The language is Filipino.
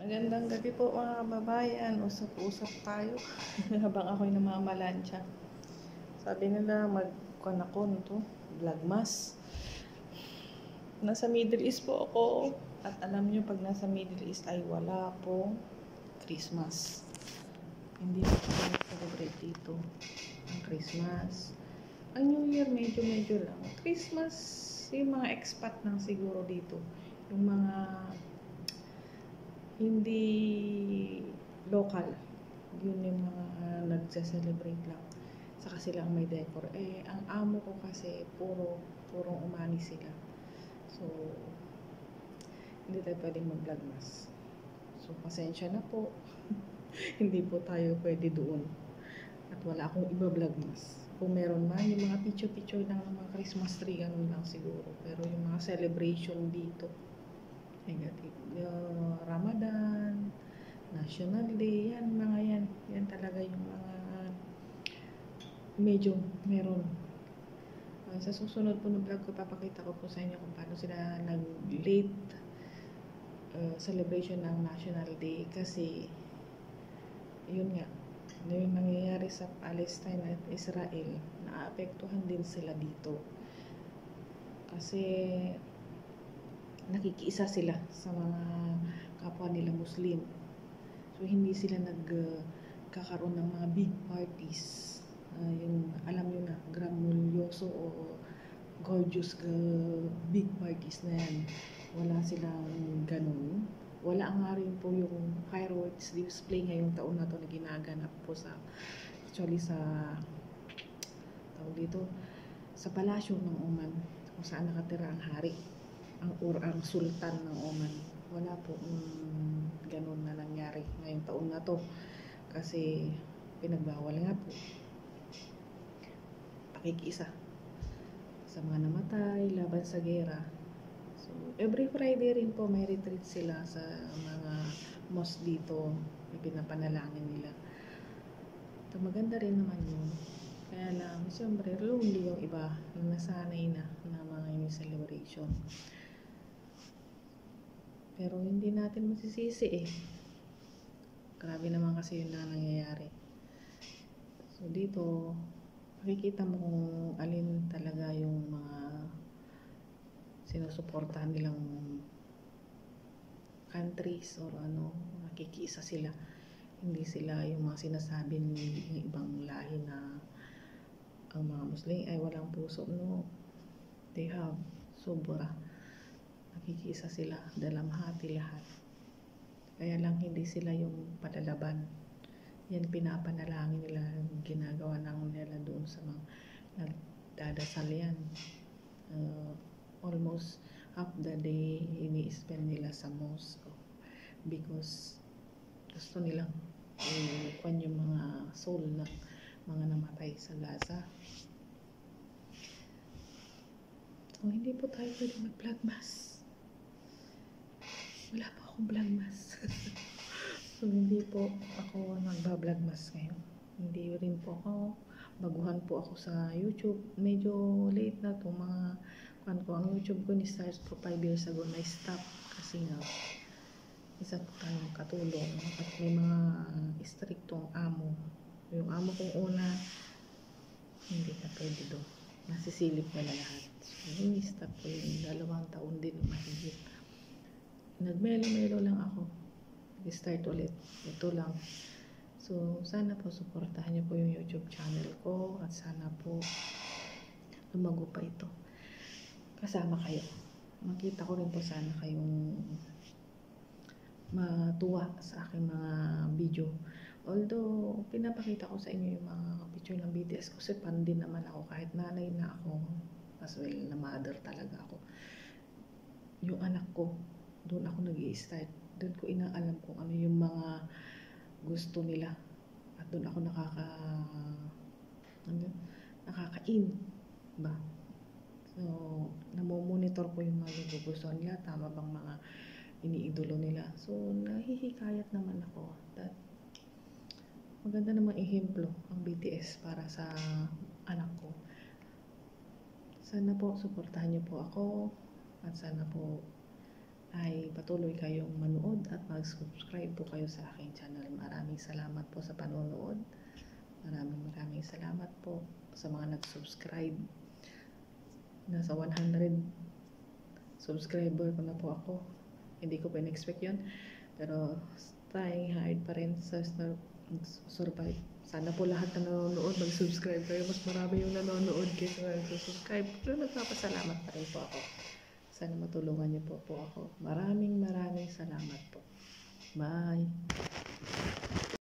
Magandang gabi po mga kababayan. Usap-usap tayo habang ako'y namamalansya. Sabi nila magkuhan ako nito, vlogmas. Nasa Middle East po ako. At alam nyo, pag nasa Middle East ay wala pong Christmas. Hindi po tayo celebrate dito ang Christmas. Ang New Year medyo lang. Christmas, yung mga expat lang siguro dito. Yung mga hindi local, yun yung mga nagse-celebrate lang, saka sila ang may decor. Ang amo ko kasi purong umani sila, so hindi tayo pwedeng mag-vlogmas, so pasensya na po. Hindi po tayo pwede doon at wala akong iba-vlogmas. Kung meron man, yung mga picture lang ng mga Christmas tree, ganun lang siguro. Pero yung mga celebration dito, Ramadan, National Day, yan talaga yung mga medyo meron. Sa susunod po ng vlog ko, papakita ko po sa inyo kung paano sila nag-late celebration ng National Day, kasi yun nga, yung nangyayari sa Palestine at Israel, naapektuhan din sila dito kasi nakikiisa sila sa mga kapwa nila Muslim. So hindi sila nagkakaroon ng mga big parties, yung alam nyo na, gramulyoso o gorgeous big parties na yan. Wala silang ganun. Wala nga rin po yung fireworks display ngayong taon na to na ginaganap po sa tawag dito, sa palasyo ng Oman, kung saan nakatira ang hari, ang sultan ng Oman. Wala po ganun na nangyari ngayong taon na to, kasi pinagbawal nga po pakikiisa sa mga namatay laban sa gera. So every Friday rin po may retreat sila sa mga mosque dito, pinapanalangin nila. So maganda rin naman yun. Kaya lang, siyempre, lonely yung iba na nasanay na mga celebration. Pero hindi natin masisisi eh. Grabe naman kasi yun na nangyayari. So dito, makikita mo kung alin talaga yung mga sinusuportahan nilang countries or nakikisa sila. Hindi sila yung mga sinasabi ng ibang lahi na ang mga Muslim ay walang puso. No, they have sobra. Nakikisa sila, dalamhati lahat. Kaya lang hindi sila yung palalaban. Yan pinapanalangin nila, ginagawa ng nila doon sa mga nagdadasal yan. Almost half the day ini-spend nila sa mosque because gusto nilang ikwan yung mga soul na mga namatay sa Gaza. So hindi po tayo pwede mag-vlogmas. Wala pa akong vlogmas. So hindi po ako magba-vlogmas ngayon. Hindi rin po ako, baguhan po ako sa YouTube. Medyo late na to, mga ang YouTube ko ni-start po 5 years ago, na-stop kasi nga isa po tayong katulong at may mga istriktong amo. Yung amo kong una, hindi na pwede doon, nasisilip na lahat. So ni-stop ko yung 2 taon din mahigit. Nagmelo-melo lang ako, start ulit, ito lang. So sana po suportahan niyo po yung YouTube channel ko at sana po lumago pa ito. Kasama kayo. Makita ko rin po sana kayong matuwa sa aking mga video. Although pinapakita ko sa inyo yung mga picture ng BTS kasi fan din naman ako, kahit nanay na ako, as well na mother talaga ako. Yung anak ko, doon ako nag-i-start, doon ko inaalam kung ano yung mga gusto nila at doon ako nakaka-in ba. So namomonitor ko yung mga gugustuhan nila, tama bang mga iniidolo nila. So nahihikayat naman ako that maganda namang ehemplo ang BTS para sa anak ko. Sana po suportahan niyo po ako at sana po ay patuloy kayong manood at mag-subscribe po kayo sa aking channel. Maraming salamat po sa panonood. Maraming salamat po sa mga nag-subscribe. Nasa 100 subscriber ko na po ako. Hindi ko pa in-expect yun. Pero trying hard pa rin sa survive. Sana po lahat na nanonood, mag-subscribe kayo. Mas marami yung nanonood kaysa nag-subscribe. Pero nagpapasalamat pa rin po ako. Sana matulungan niyo po ako. Maraming salamat po. Bye!